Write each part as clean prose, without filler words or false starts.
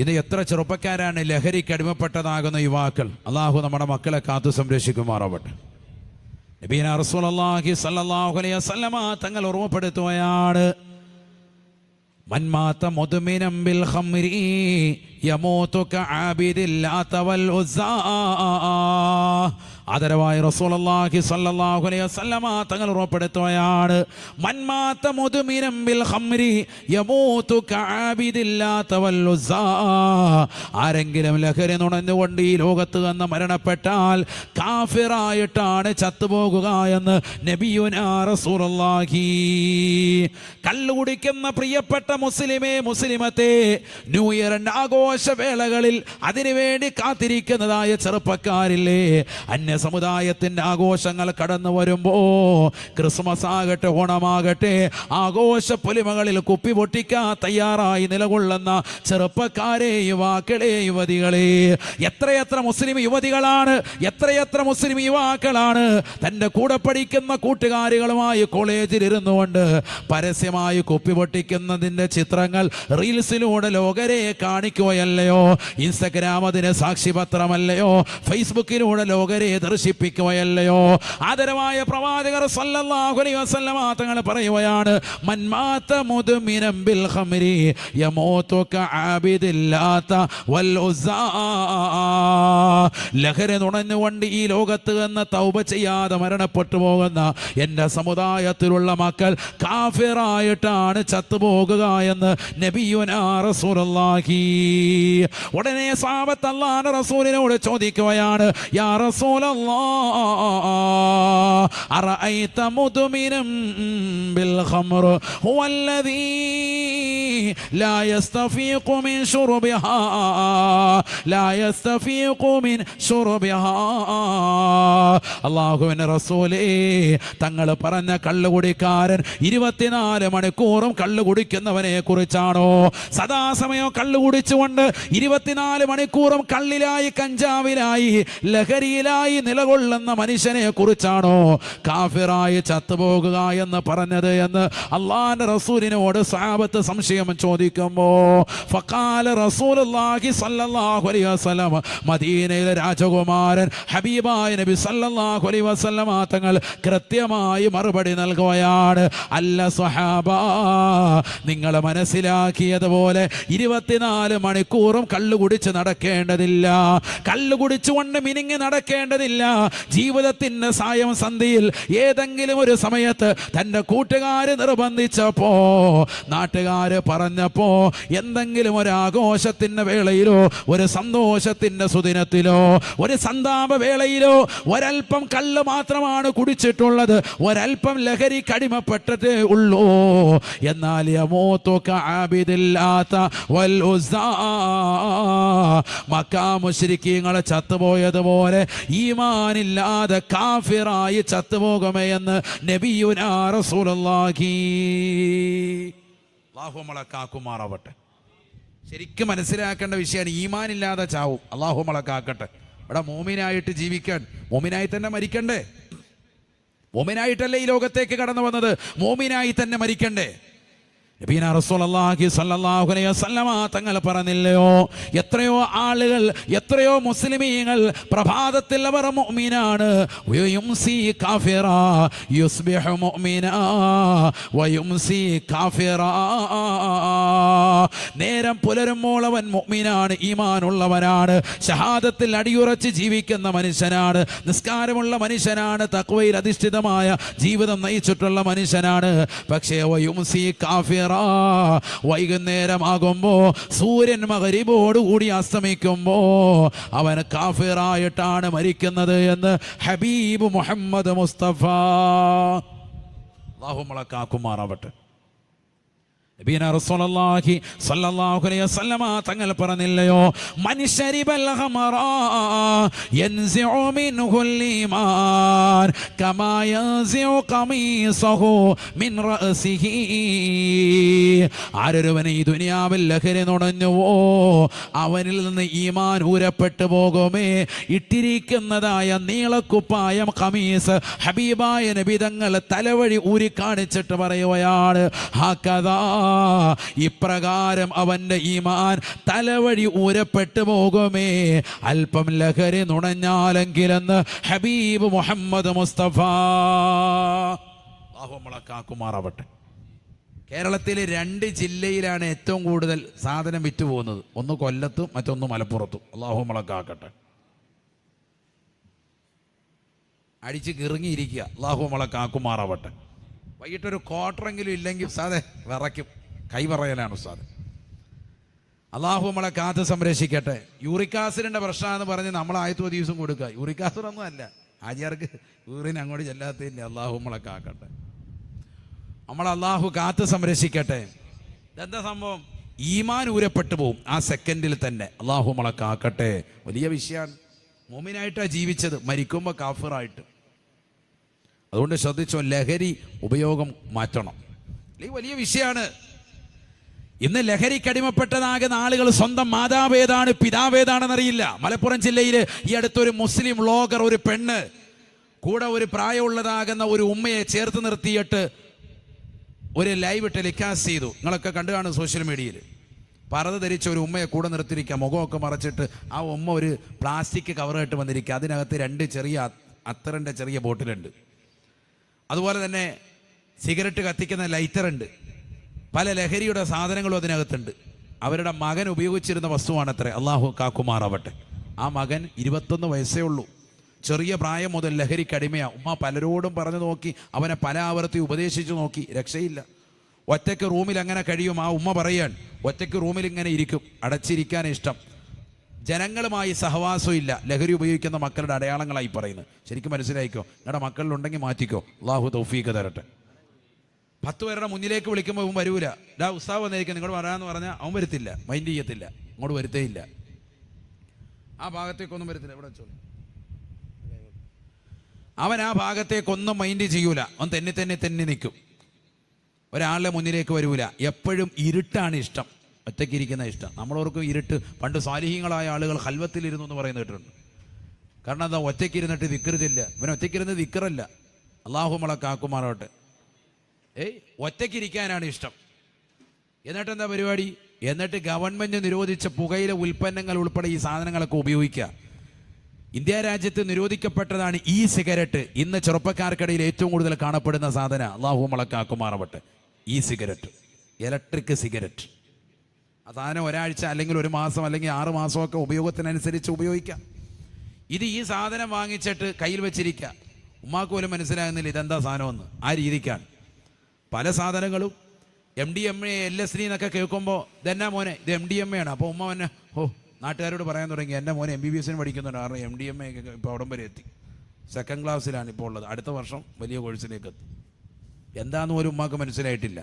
ഇത് എത്ര ചെറുപ്പക്കാരാണ് ലഹരിക്ക് അടിമപ്പെട്ടതാകുന്ന യുവാക്കൾ. അള്ളാഹു നമ്മുടെ മക്കളെ കാത്തു സംരക്ഷിക്കുമാറാവട്ടെ. നബീന റസൂലുള്ളാഹി സ്വല്ലല്ലാഹു അലൈഹി വസല്ലമ തങ്ങൾ ഓർമ്മപ്പെടുത്തുകയാണ്, മൻമാത മുദ്മിനം ബിൽ ഖംരി യമൂതു കഅബിദിൽ ലാത വൽ ഉസ്സാ. ആദരവായ റസൂലുള്ളാഹി സ്വല്ലല്ലാഹു അലൈഹി വസല്ലമ തങ്ങൾ ഉറപ്പെടുത്തുകയാണ്, മൻമാത മുദ്മിനം ബിൽ ഖംരി യമൂതു കഅബിദിൽ ലാത വൽ ഉസ്സാ. ആരെങ്കിലും ലഹരി നുണഞ്ഞുകൊണ്ട് ഈ ലോകത്ത് നിന്ന് മരണപ്പെട്ടാൽ കാഫിറായിട്ടാണ് ചത്തുപോകുക എന്ന് നബിയുനാ റസൂലുള്ളാഹി. കള്ളു കുടിക്കുന്ന പ്രിയപ്പെട്ട മുസ്ലിമേ, മുസ്ലിമത്തെ, ന്യൂ ഇയറിന്റെ ആഘോഷവേളകളിൽ അതിനുവേണ്ടി കാത്തിരിക്കുന്നതായ ചെറുപ്പക്കാരില്ലേ, അന്യ സമുദായത്തിന്റെ ആഘോഷങ്ങൾ കടന്നു വരുമ്പോ, ക്രിസ്മസ് ആകട്ടെ ഓണമാകട്ടെ, ആഘോഷ പൊലിമകളിൽ കുപ്പി പൊട്ടിക്കാൻ തയ്യാറായി നിലകൊള്ളുന്ന ചെറുപ്പക്കാരെ, യുവാക്കളെ, യുവതികളെ, എത്രയെത്ര മുസ്ലിം യുവതികളാണ്, എത്രയെത്ര മുസ്ലിം യുവാക്കളാണ് തൻ്റെ കൂടെ പഠിക്കുന്ന കൂട്ടുകാരികളുമായി കോളേജിൽ ഇരുന്നുകൊണ്ട് പരസ്യമായി കുപ്പി പൊട്ടിക്കുന്നതിൻ്റെ ചിത്രങ്ങൾ റീൽസിലൂടെ ലോകരെ കാണിക്കുകയല്ലയോ, ഇൻസ്റ്റഗ്രാം അതിന് സാക്ഷിപത്രമല്ലയോ, ഫേസ്ബുക്കിലൂടെ ലോകരെ ദർശിപ്പിക്കുകയല്ലയോ. ആദരവായ പ്രവാചകർ സല്ലല്ലാഹു അലൈഹി വസല്ലമ തങ്ങൾ പറയുകയാണ്, മൻമാത മുദ്മിനം ബിൽ ഖംരി യമൂതു കഅബിദിൽ ലാത വൽ ഉസ്സാ. ലഹരി നുണഞ്ഞുകൊണ്ട് ഈ ലോകത്ത് നിന്ന് തൗബ ചെയ്യാതെ മരണപ്പെട്ടു പോകുന്ന എൻ്റെ സമുദായത്തിലുള്ള മക്കൾ കാഫിറായിട്ടാണ് ചത്തുപോകുക എന്ന് നബിയുനാ റസൂലുള്ളാഹി. ഉടനെ സഹാബത്ത് അല്ലാഹുവിന്റെ റസൂലിനോട് ചോദിക്കുകയാണ്, യാ റസൂലല്ലാഹ് അറഅയ്ത മുദ്മിനം ബിൽ ഖംർ ഹുവല്ലദീ ലാ യസ്തഫീഖു മിൻ ശുർബിഹാ ലാ യസ്തഫീഖു മിൻ ശുർബിഹാ. അല്ലാഹുവിന്റെ റസൂലേ, തങ്ങൾ പറഞ്ഞ കള്ളുകുടിക്കാരൻ 24 മണിക്കൂറും കള്ളു കുടിക്കുന്നവനെ കുറിച്ചാണോ? സദാസമയം കള്ളു കുടിച്ചുകൊണ്ട് 24 മണിക്കൂറും കള്ളിലായി, കഞ്ചാവിലായി, ലഹരിയിലായി നിലകൊള്ളുന്ന മനുഷ്യനെ കുറിച്ചാണോ കാഫിറായി ചത്തുപോകുക എന്ന് പറഞ്ഞത് എന്ന് അള്ളാന്റെ റസൂലിനോട് സഹാബത്ത് സംശയം ചോദിക്കുമ്പോ, ഫഖാല റസൂലുള്ളാഹി സ്വല്ലല്ലാഹു അലൈഹി വസല്ലം, മദീനയിലെ രാജകുമാരൻ ഹബീബായ നബി സല്ലല്ലാഹു അലൈഹി വസല്ലം തങ്ങൾ കൃത്യമായി മറുപടി നൽകുകയാണ്, അല്ല സ്വഹാബ, നിങ്ങൾ മനസ്സിലാക്കിയതുപോലെ 24 മണിക്കൂറും കള്ളു കുടിച്ച് നടക്കേണ്ടതില്ല, കള്ളു കുടിച്ചുകൊണ്ട് മിനിങ്ങി നടക്കേണ്ടതില്ല. ജീവിതത്തിൻ്റെ സായം സന്ധിയിൽ ഏതെങ്കിലും ഒരു സമയത്ത് തൻ്റെ കൂട്ടുകാർ നിർബന്ധിച്ചപ്പോ, നാട്ടുകാർ പറഞ്ഞപ്പോ, എന്തെങ്കിലും ഒരു ആഘോഷത്തിൻ്റെ വേളയിലോ, ഒരു സന്തോഷത്തിൻ്റെ സുദിനത്തിലോ, ഒരു സന്താപ വേളയിലോ ഒരൽപ്പം കള്ള് മാത്രമാണ് കുടിച്ചിട്ടുള്ളത്, ഒരൽപ്പം ലഹരി കടിമപ്പെട്ടിട്ടേ ഉള്ളൂ. എന്നാൽ യമൂതു കഅബിദിൽ ലാത വൽ ഉസ്സാ, മക്ക മുശ്രിക്കീങ്ങൾ ചത്തുപോയതുപോലെ ഈമാനില്ലാതെ കാഫിറായി ചത്തുപോകുമേ എന്ന് നബിയുനാ റസൂലുള്ളാഹി. അല്ലാഹു നമ്മളെ കാക്കുമാറാവട്ടെ. ശരിക്കും മനസ്സിലാക്കേണ്ട വിഷയമാണ്, ഈമാനില്ലാതെ ചാവും. അല്ലാഹു നമ്മളെ കാക്കട്ടെ. ഇവിടെ മോമിനായിട്ട് ജീവിക്കാൻ, മോമിനായി തന്നെ മരിക്കണ്ടേ? മോമിനായിട്ടല്ലേ ഈ ലോകത്തേക്ക് കടന്നു വന്നത്, മോമിനായി തന്നെ മരിക്കണ്ടേ? നബീന റസൂലുള്ളാഹി സ്വല്ലല്ലാഹു അലൈഹി വസല്ലമ തങ്ങൾ പറഞ്ഞില്ലയോ, എത്രയോ ആളുകൾ, എത്രയോ മുസ്ലിമീങ്ങൾ പ്രഭാതത്തിൽ അവർ മുഅ്മിനാണ്, വയുംസി കാഫിറാ യുസ്ബിഹു മുഅ്മിനാ വയുംസി കാഫിറാ. നേരം പുലരുമ്പോൾ അവൻ മുഅ്മിനാണ്, ഈമാനുള്ളവനാണ്, ഷഹാദത്തിൽ അടിയുറച്ച് ജീവിക്കുന്ന മനുഷ്യനാണ്, നിസ്കാരമുള്ള മനുഷ്യനാണ്, തഖ്വയിൽ അധിഷ്ഠിതമായ ജീവിതം നയിച്ചിട്ടുള്ള മനുഷ്യനാണ്. പക്ഷേ വയുംസി കാഫിറ, വൈകുന്നേരമാകുമ്പോ സൂര്യൻ മഗ്രിബോട് കൂടി അസ്തമിക്കുമ്പോ അവൻ കാഫിറായിട്ടാണ് മരിക്കുന്നത് എന്ന് ഹബീബ് മുഹമ്മദ് മുസ്തഫ. അല്ലാഹു നമ്മളെ കാക്കുമാറാവട്ടെ. നബീന റസൂലുള്ളാഹി സ്വല്ലല്ലാഹു അലൈഹി വസല്ലമ തങ്ങൾ പറഞ്ഞില്ലയോ, മൻ ശരിബൽ ഖമറ യൻസിഉ മിൻഹുൽ ഈമാൻ കമാ യൻസിഉ ഖമീസഹു മിൻ റഅസിഹി. ആരൊരുവൻ ഈ ദുനിയാവിൽ ലഹരി നുണഞ്ഞുവോ, അവനിൽ നിന്ന് ഈമാൻ ഊരപ്പെട്ടു പോകുമേ. ഇട്ടിരിക്കുന്നതായ നീളക്കുപ്പായം ഖമീസ് ഹബീബായ നബി തങ്ങൾ തലവഴി ഊരി കാണിച്ചിട്ട് പറയുകയാണ്, ഹകദാ ഇപ്രകാരം അവന്റെ ഈമാൻ തലവഴി ഊരപ്പെട്ടു പോകുമേ, അല്പം ലഹരി നുണഞ്ഞാലെങ്കിലെന്ന് ഹബീബ് മുഹമ്മദ് മുസ്തഫ. അല്ലാഹു നമ്മളെ കാക്കുമാറാവട്ടെ. കേരളത്തിലെ 2 ജില്ലയിലാണ് ഏറ്റവും കൂടുതൽ സാധനം വിറ്റ് പോകുന്നത്. ഒന്ന് കൊല്ലത്തും മറ്റൊന്ന് മലപ്പുറത്തും. അല്ലാഹു നമ്മളെ കാക്കട്ടെ. അടിച്ച് കിറങ്ങിയിരിക്കുക. അല്ലാഹു നമ്മളെ കാക്കുമാറാവട്ടെ. വൈകിട്ടൊരു ക്വാർട്ടറെങ്കിലും ഇല്ലെങ്കിൽ ഉസ്താദെ വിറയ്ക്കും, കൈ പറയലാണ് ഉസ്താദ്. അല്ലാഹു നമ്മളെ കാത്ത് സംരക്ഷിക്കട്ടെ. യൂറിക് ആസിഡിൻ്റെ പ്രശ്നമാണെന്ന് പറഞ്ഞ് നമ്മൾ ആയത്തോ ദിവസം കൊടുക്കുക. യൂറിക് ആസിഡൊന്നും അല്ല, ആചാർക്ക് യൂറിൻ അങ്ങോട്ട് ചെല്ലാത്തില്ല. അല്ലാഹു നമ്മളെ കാക്കട്ടെ. നമ്മൾ അല്ലാഹു കാത്ത് സംരക്ഷിക്കട്ടെ. ഇതെന്താ സംഭവം? ഈമാൻ ഊരപ്പെട്ടു പോവും ആ സെക്കൻഡിൽ തന്നെ. അല്ലാഹു നമ്മളെ കാക്കട്ടെ. വലിയ വിഷയമാണ്. മുഅ്മിനായിട്ടാണ് ജീവിച്ചത്, മരിക്കുമ്പോൾ കാഫിറായിട്ട്. അതുകൊണ്ട് ശ്രദ്ധിച്ചോ, ലഹരി ഉപയോഗം മാറ്റണം. ഈ വലിയ വിഷയമാണ്. ഇന്ന് ലഹരിക്കടിമപ്പെട്ടതാകുന്ന ആളുകൾ സ്വന്തം മാതാവേതാണ് പിതാവേതാണെന്നറിയില്ല. മലപ്പുറം ജില്ലയിൽ ഈ അടുത്തൊരു മുസ്ലിം വ്ളോഗർ, ഒരു പെണ്ണ് കൂടെ ഒരു പ്രായമുള്ളതാകുന്ന ഒരു ഉമ്മയെ ചേർത്ത് നിർത്തിയിട്ട് ഒരു ലൈവ് ടെലികാസ്റ്റ് ചെയ്തു. നിങ്ങളൊക്കെ കണ്ടു കാണും സോഷ്യൽ മീഡിയയിൽ. പർദ്ദ ധരിച്ച ഒരു ഉമ്മയെ കൂടെ നിർത്തിയിരിക്കുക, മുഖമൊക്കെ മറച്ചിട്ട്. ആ ഉമ്മ ഒരു പ്ലാസ്റ്റിക് കവറായിട്ട് വന്നിരിക്കുക. അതിനകത്ത് 2 ചെറിയ അത്തറിൻ്റെ ചെറിയ ബോട്ടിലുണ്ട്. അതുപോലെ തന്നെ സിഗരറ്റ് കത്തിക്കുന്ന ലൈറ്ററുണ്ട്. പല ലഹരിയുടെ സാധനങ്ങളും അതിനകത്തുണ്ട്. അവരുടെ മകൻ ഉപയോഗിച്ചിരുന്ന വസ്തുവാണത്രേ. അല്ലാഹു കാക്കുമാറാവട്ടെ. ആ മകൻ 21 വയസ്സേ ഉള്ളൂ. ചെറിയ പ്രായം മുതൽ ലഹരിക്കടിമയാ. ഉമ്മ പലരോടും പറഞ്ഞു നോക്കി, അവനെ പല ആവർത്തി ഉപദേശിച്ചു നോക്കി, രക്ഷയില്ല. ഒറ്റയ്ക്ക് റൂമിൽ അങ്ങനെ കഴിയും. ആ ഉമ്മ പറയാൻ, ഒറ്റയ്ക്ക് റൂമിൽ ഇങ്ങനെ ഇരിക്കും, അടച്ചിരിക്കാൻ ഇഷ്ടം, ജനങ്ങളുമായി സഹവാസം ഇല്ല. ലഹരി ഉപയോഗിക്കുന്ന മക്കളുടെ അടയാളങ്ങളായി പറയുന്നത്. ശരിക്കും മനസ്സിലായിക്കോ. നിങ്ങളുടെ മക്കളിലുണ്ടെങ്കിൽ മാറ്റിക്കോ. അല്ലാഹു തൗഫീഖ് തരട്ടെ. 10 പേരുടെ മുന്നിലേക്ക് വിളിക്കുമ്പോൾ അവൻ വരൂല. ഉസ്താദ് വന്നിരിക്കും, നിങ്ങളോട് വരാമെന്ന് പറഞ്ഞാൽ അവൻ വരുത്തില്ല, മൈൻഡ് ചെയ്യത്തില്ല, അങ്ങോട്ട് വരുത്തേയില്ല. ആ ഭാഗത്തേക്കൊന്നും വരുത്തില്ല. ഇവിടെ വെച്ചോളൂ. അവൻ ആ ഭാഗത്തേക്കൊന്നും മൈൻഡ് ചെയ്യൂല. അവൻ തെന്നി നിൽക്കും. ഒരാളുടെ മുന്നിലേക്ക് വരൂല. എപ്പോഴും ഇരുട്ടാണ് ഇഷ്ടം, ഒറ്റയ്ക്കിരിക്കുന്ന ഇഷ്ടം. നമ്മളോർക്കും ഇരുട്ട്. പണ്ട് സാലിഹീങ്ങളായ ആളുകൾ ഹൽവത്തിലിരുന്നു എന്ന് പറയുന്ന കേട്ടിട്ടുണ്ട്. കാരണം എന്താ? ഒറ്റയ്ക്കിരുന്നിട്ട് ദിക്റില്ല. ഇവൻ ഒറ്റയ്ക്കിരുന്ന് ദിക്റല്ല. അല്ലാഹു നമ്മളെ കാക്കുമാറാവട്ടെ. ഒറ്റയ്ക്കിരിക്കാനാണ് ഇഷ്ടം. എന്നിട്ട് എന്താ പരിപാടി? എന്നിട്ട് ഗവൺമെന്റ് നിരോധിച്ച പുകയില ഉൽപ്പന്നങ്ങൾ ഉൾപ്പെടെ ഈ സാധനങ്ങളൊക്കെ ഉപയോഗിക്കുക. ഇന്ത്യ രാജ്യത്ത് നിരോധിക്കപ്പെട്ടതാണ് ഈ സിഗരറ്റ്. ഇന്ന് ചെറുപ്പക്കാർക്കിടയിൽ ഏറ്റവും കൂടുതൽ കാണപ്പെടുന്ന സാധനം. അല്ലാഹു നമ്മളെ കാക്കുമാറാവട്ടെ. ഈ സിഗരറ്റ്, ഇലക്ട്രിക് സിഗരറ്റ്. ആ സാധനം ഒരാഴ്ച അല്ലെങ്കിൽ 1 മാസം അല്ലെങ്കിൽ 6 മാസമൊക്കെ ഉപയോഗത്തിനനുസരിച്ച് ഉപയോഗിക്കാം. ഇത് ഈ സാധനം വാങ്ങിച്ചിട്ട് കയ്യിൽ വെച്ചിരിക്കുക. ഉമ്മാക്ക് പോലും മനസ്സിലാകുന്നില്ല ഇതെന്താ സാധനമെന്ന്. ആ രീതിക്കാണ് പല സാധനങ്ങളും. MDMA LSD എന്നൊക്കെ കേൾക്കുമ്പോൾ ഇതെന്നാ മോനെ, ഇത് MDMA ആണ്. അപ്പോൾ ഉമ്മ തന്നെ നാട്ടുകാരോട് പറയാൻ തുടങ്ങി, എൻ്റെ മോനെ MBBS പഠിക്കുന്നുണ്ട്. കാരണം MDMA ഒക്കെ ഇപ്പോൾ അവിടം വരെ എത്തി. 2nd ക്ലാസ്സിലാണ് ഇപ്പോൾ ഉള്ളത്. അടുത്ത വർഷം വലിയ കോഴ്സിലേക്ക് എത്തും. എന്താണെന്ന് ഒരു ഉമ്മാക്ക് മനസ്സിലായിട്ടില്ല.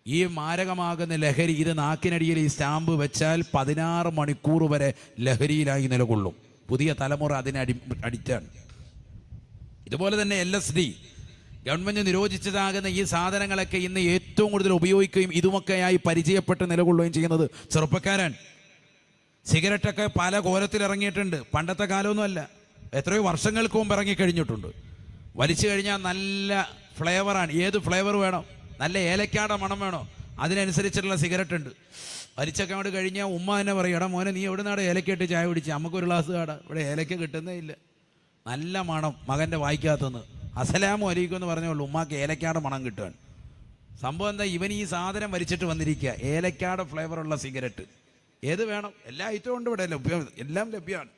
ഈ മാരകമാകുന്ന ലഹരി, ഇത് നാക്കിനടിയിൽ ഈ സ്റ്റാമ്പ് വെച്ചാൽ 16 മണിക്കൂർ വരെ ലഹരിയിലായി നിലകൊള്ളും. പുതിയ തലമുറ അതിന് അഡിക്റ്റാണ്. ഇതുപോലെ തന്നെ LSD ഗവൺമെൻറ് നിരോധിച്ചതാകുന്ന ഈ സാധനങ്ങളൊക്കെ ഇന്ന് ഏറ്റവും കൂടുതൽ ഉപയോഗിക്കുകയും ഇതുമൊക്കെയായി പരിചയപ്പെട്ട് നിലകൊള്ളുകയും ചെയ്യുന്നത് ചെറുപ്പക്കാരാണ്. സിഗരറ്റൊക്കെ പല കോലത്തിൽ ഇറങ്ങിയിട്ടുണ്ട്. പണ്ടത്തെ കാലമൊന്നുമല്ല, എത്രയോ വർഷങ്ങൾക്ക് മുമ്പ് ഇറങ്ങിക്കഴിഞ്ഞിട്ടുണ്ട്. വലിച്ചു കഴിഞ്ഞാൽ നല്ല ഫ്ലേവറാണ്. ഏത് ഫ്ലേവർ വേണം? നല്ല ഏലക്കാട മണം വേണോ? അതിനനുസരിച്ചിട്ടുള്ള സിഗരറ്റ് ഉണ്ട്. വലിച്ചൊക്കെ അങ്ങോട്ട് കഴിഞ്ഞാൽ ഉമ്മ തന്നെ പറയും, എടാ മോനെ നീ എവിടെ നിന്നാണ് ഏലക്കയിട്ട് ചായ പിടിച്ച്? നമുക്കൊരു ഗ്ലാസ് കാട. ഇവിടെ ഏലക്ക കിട്ടുന്നേ ഇല്ല. നല്ല മണം മകൻ്റെ വായിക്കാത്തന്ന്. അസലാമു അലൈക്കും എന്ന് പറഞ്ഞോളൂ, ഉമ്മാക്ക് ഏലക്കാട മണം കിട്ടുകയാണ്. സംഭവം എന്താ? ഇവൻ ഈ സാധനം വലിച്ചിട്ട് വന്നിരിക്കുക, ഏലക്കാട ഫ്ലേവറുള്ള സിഗരറ്റ്. ഏത് വേണം? എല്ലാ ഐറ്റവും ഉണ്ട് ഇവിടെ, എല്ലാം ലഭ്യമാണ്.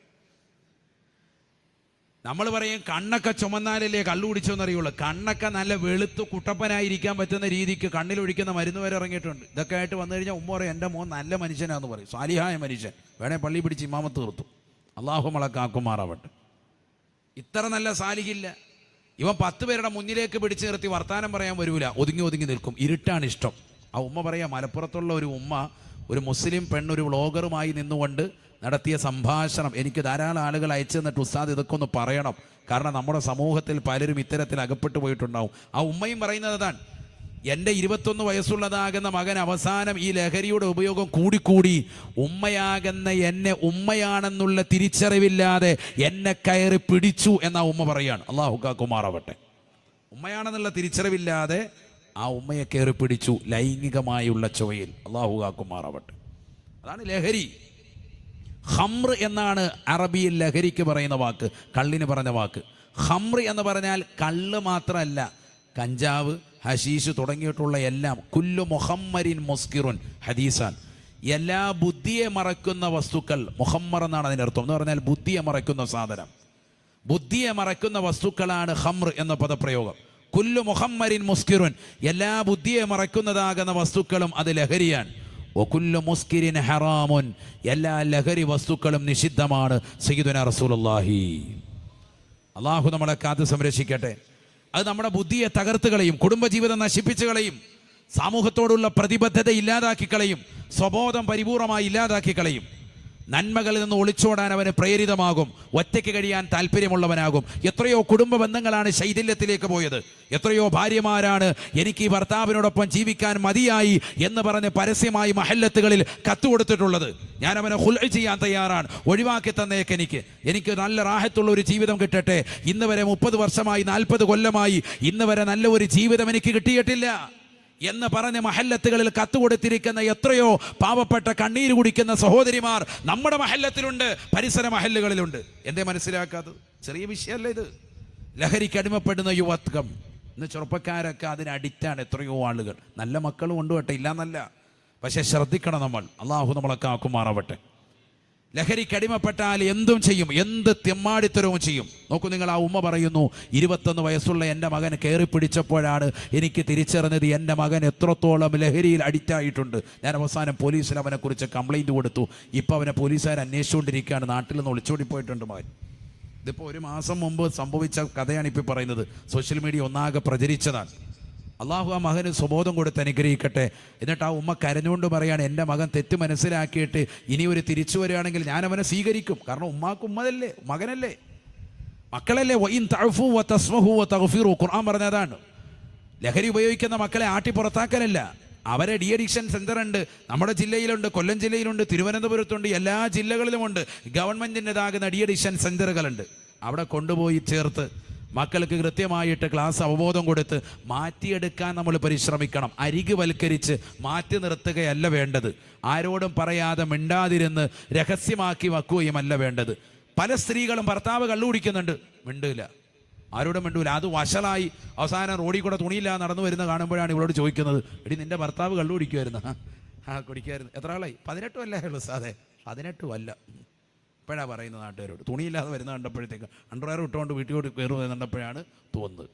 നമ്മൾ പറയും കണ്ണൊക്കെ ചുമന്നാലല്ലേ കള്ളു കുടിച്ചോന്നറിയുള്ളൂ. കണ്ണൊക്കെ നല്ല വെളുത്ത് കുട്ടപ്പനായിരിക്കാൻ പറ്റുന്ന രീതിക്ക് കണ്ണിലൊഴിക്കുന്ന മരുന്ന് വരെ ഇറങ്ങിയിട്ടുണ്ട്. ഇതൊക്കെ ആയിട്ട് വന്നു കഴിഞ്ഞാൽ ഉമ്മ പറയും, എൻ്റെ മോൻ നല്ല മനുഷ്യനാന്ന് പറയും, സാലിഹായ മനുഷ്യൻ, വേണേ പള്ളി പിടിച്ച് ഇമാമത്ത് തീർത്തു. അല്ലാഹു നമ്മളെ കാക്കുമാറാവട്ടെ. ഇത്ര നല്ല സാലിഹില്ല. ഇവൻ 10 പേരുടെ മുന്നിലേക്ക് പിടിച്ചു നിർത്തി വർത്താനം പറയാൻ വരൂല, ഒതുങ്ങി നിൽക്കും. ഇരുട്ടാണ് ഇഷ്ടം. ആ ഉമ്മ പറയാം, മലപ്പുറത്തുള്ള ഒരു ഉമ്മ ഒരു മുസ്ലിം പെണ്ണൊരു വ്ളോഗറുമായി നിന്നുകൊണ്ട് നടത്തിയ സംഭാഷണം എനിക്ക് ധാരാളം ആളുകൾ അയച്ചു തന്നിട്ട്, ഉസ്താദ് ഇതൊക്കെ ഒന്ന് പറയണം, കാരണം നമ്മുടെ സമൂഹത്തിൽ പലരും ഇത്തരത്തിൽ അകപ്പെട്ടു പോയിട്ടുണ്ടാവും. ആ ഉമ്മയും പറയുന്നത് അതാണ്, എൻ്റെ 21 വയസ്സുള്ളതാകുന്ന മകൻ അവസാനം ഈ ലഹരിയുടെ ഉപയോഗം കൂടിക്കൂടി ഉമ്മയാകുന്ന എന്നെ ഉമ്മയാണെന്നുള്ള തിരിച്ചറിവില്ലാതെ എന്നെ കയറി പിടിച്ചു എന്നാ ഉമ്മ പറയാണ്. അല്ലാഹു കാക്കുമാറാവട്ടെ. ഉമ്മയാണെന്നുള്ള തിരിച്ചറിവില്ലാതെ ആ ഉമ്മയെ കയറി പിടിച്ചു ലൈംഗികമായുള്ള ചുവയിൽ. അള്ളാഹു കാക്കുമാറാവട്ടെ. അതാണ് ലഹരി. ഖംർ എന്നാണ് അറബിയിൽ ലഹരിക്ക് പറയുന്ന വാക്ക്, കള്ളിന് പറഞ്ഞ വാക്ക്. ഖംർ എന്ന് പറഞ്ഞാൽ കള്ള് മാത്രമല്ല, കഞ്ചാവ്, ഹശീഷ് തുടങ്ങിയിട്ടുള്ള എല്ലാം. കുല്ലു മുഹമ്മരിൻ മുസ്കിറുൻ ഹദീസാൻ. എല്ലാ ബുദ്ധിയെ മറക്കുന്ന വസ്തുക്കൾ, മുഹമ്മർ എന്നാണ് അതിനർത്ഥം. എന്ന് പറഞ്ഞാൽ ബുദ്ധിയെ മറക്കുന്ന സാധനം, ബുദ്ധിയെ മറക്കുന്ന വസ്തുക്കളാണ് ഖംർ എന്ന പദപ്രയോഗം. കുല്ലു മുഹമ്മരിൻ മുസ്കിറുൻ, എല്ലാ ബുദ്ധിയെ മറക്കുന്നതാകുന്ന വസ്തുക്കളും അത് ലഹരിയാണ്. വകുല്ലു മുസ്കിരിൻ ഹറാമുൻ, എല്ലാ ലഹരി വസ്തുക്കളും നിഷിദ്ധമാണ്. സയ്യിദുനാ റസൂലുള്ളാഹി. അള്ളാഹു നമ്മളെ കാത്ത് സംരക്ഷിക്കട്ടെ. അത് നമ്മുടെ ബുദ്ധിയെ തകർത്ത് കളയും, കുടുംബജീവിതം നശിപ്പിച്ചു കളയും, സമൂഹത്തോടുള്ള പ്രതിബദ്ധത ഇല്ലാതാക്കി കളയും, സ്വബോധം പരിപൂർണമായി ഇല്ലാതാക്കി കളയും. നന്മകളിൽ നിന്ന് ഒളിച്ചോടാൻ അവന് പ്രേരിതമാകും, ഒറ്റയ്ക്ക് കഴിയാൻ താല്പര്യമുള്ളവനാകും. എത്രയോ കുടുംബ ബന്ധങ്ങളാണ് ശൈഥില്യത്തിലേക്ക് പോയത്. എത്രയോ ഭാര്യമാരാണ് എനിക്ക് ഈ ഭർത്താവിനോടൊപ്പം ജീവിക്കാൻ മതിയായി എന്ന് പറഞ്ഞ് പരസ്യമായി മഹല്ലത്തുകളിൽ കത്തുകൊടുത്തിട്ടുള്ളത്. ഞാൻ അവനെ ഖുൽഅ ചെയ്യാൻ തയ്യാറാണ്, ഒഴിവാക്കി തന്നേക്ക്, എനിക്ക് നല്ല റാഹത്തുള്ള ഒരു ജീവിതം കിട്ടട്ടെ. ഇന്ന് വരെ 30 വർഷമായി 40 കൊല്ലമായി ഇന്ന് വരെ നല്ല ഒരു ജീവിതം എനിക്ക് കിട്ടിയിട്ടില്ല എന്ന് പറഞ്ഞ് മഹല്ലത്തുകളിൽ കത്തുകൊടുത്തിരിക്കുന്ന എത്രയോ പാവപ്പെട്ട കണ്ണീര് കുടിക്കുന്ന സഹോദരിമാർ നമ്മുടെ മഹല്ലത്തിലുണ്ട്, പരിസര മഹല്ലുകളിലുണ്ട്. എന്തേ മനസ്സിലാക്കാത്തത്? ചെറിയ വിഷയമല്ല ഇത്. ലഹരിക്ക് അടിമപ്പെടുന്ന യുവത്വം, ഇന്ന് ചെറുപ്പക്കാരൊക്കെ അതിന് അഡിക്റ്റാണ്. എത്രയോ ആളുകൾ, നല്ല മക്കളും ഉണ്ട് കേട്ടെ, ഇല്ലാന്നല്ല, പക്ഷെ ശ്രദ്ധിക്കണം നമ്മൾ. അള്ളാഹു നമ്മളൊക്കെ ആക്കുമാറാവട്ടെ. ലഹരിക്ക് അടിമപ്പെട്ടാൽ എന്തും ചെയ്യും, എന്ത് തെമ്മാടിത്തരവും ചെയ്യും. നോക്കൂ നിങ്ങൾ, ആ ഉമ്മ പറയുന്നു, 21 വയസ്സുള്ള എൻ്റെ മകൻ കയറി പിടിച്ചപ്പോഴാണ് എനിക്ക് തിരിച്ചറിഞ്ഞത് എൻ്റെ മകൻ എത്രത്തോളം ലഹരിയിൽ അഡിക്റ്റായിട്ടുണ്ട്. ഞാൻ അവസാനം പോലീസിൽ അവനെക്കുറിച്ച് കംപ്ലൈൻറ്റ് കൊടുത്തു. ഇപ്പോൾ അവനെ പോലീസുകാർ അന്വേഷിച്ചുകൊണ്ടിരിക്കുകയാണ്. നാട്ടിൽ നിന്ന് ഒളിച്ചോടി പോയിട്ടുണ്ട് മകൻ. ഇതിപ്പോൾ 1 മാസം മുമ്പ് സംഭവിച്ച കഥയാണ് ഇപ്പോൾ പറയുന്നത്. സോഷ്യൽ മീഡിയ ഒന്നാകെ പ്രചരിച്ചതാണ്. അള്ളാഹു ആ മകന് സ്വബോധം കൊടുത്ത് അനുഗ്രഹിക്കട്ടെ. എന്നിട്ട് ആ ഉമ്മ കരഞ്ഞുകൊണ്ട് പറയാണ്, എൻ്റെ മകൻ തെറ്റ് മനസ്സിലാക്കിയിട്ട് ഇനി ഒരു തിരിച്ചു വരികയാണെങ്കിൽ ഞാൻ അവനെ സ്വീകരിക്കും. കാരണം ഉമ്മാക്ക് ഉമ്മതല്ലേ, മകനല്ലേ, മക്കളല്ലേ. വഇൻ തഅഫു വതസ്മഹു വതഗ്ഫിറു, ഖുർആൻ പറഞ്ഞതാണ്. ലഹരി ഉപയോഗിക്കുന്ന മക്കളെ ആട്ടി പുറത്താക്കലല്ല, അവരെ ഡി അഡിക്ഷൻ സെൻ്റർ ഉണ്ട്. നമ്മുടെ ജില്ലയിലുണ്ട്, കൊല്ലം ജില്ലയിലുണ്ട്, തിരുവനന്തപുരത്തുണ്ട്, എല്ലാ ജില്ലകളിലുമുണ്ട് ഗവൺമെൻറ്റിൻ്റെതാകുന്ന ഡി അഡിക്ഷൻ സെൻ്ററുകളുണ്ട്. അവിടെ കൊണ്ടുപോയി ചേർത്ത് മക്കൾക്ക് കൃത്യമായിട്ട് ക്ലാസ് അവബോധം കൊടുത്ത് മാറ്റിയെടുക്കാൻ നമ്മൾ പരിശ്രമിക്കണം. അരികുവൽക്കരിച്ച് മാറ്റി നിർത്തുകയല്ല വേണ്ടത്. ആരോടും പറയാതെ മിണ്ടാതിരുന്ന് രഹസ്യമാക്കി വെക്കുകയുമല്ല വേണ്ടത്. പല സ്ത്രീകളും ഭർത്താവ് കള്ളു കുടിക്കുന്നുണ്ട്, മിണ്ടില്ല, ആരോടും മിണ്ടൂല. അത് വഷളായി അവസാനം റോഡിൽ കൂടെ തുണിയില്ല നടന്നു വരുന്ന കാണുമ്പോഴാണ് ഇവളോട് ചോദിക്കുന്നത്, എടി നിന്റെ ഭർത്താവ് കള്ളു കുടിക്കുമായിരുന്നു? കുടിക്കുമായിരുന്നു. എത്ര ആളായി? 18 അല്ലേ ഉള്ളൂ സാധേ? 18 അല്ല. ഇപ്പോഴാണ് പറയുന്നത് നാട്ടുകാരോട്. തുണിയില്ലാതെ വരുന്ന കണ്ടപ്പോഴത്തേക്ക് അണ്ടർവെയർ ഇട്ടുകൊണ്ട് വീട്ടിലോട്ട് കയറുന്നത് കണ്ടപ്പോഴാണ് തോന്നുന്നത്.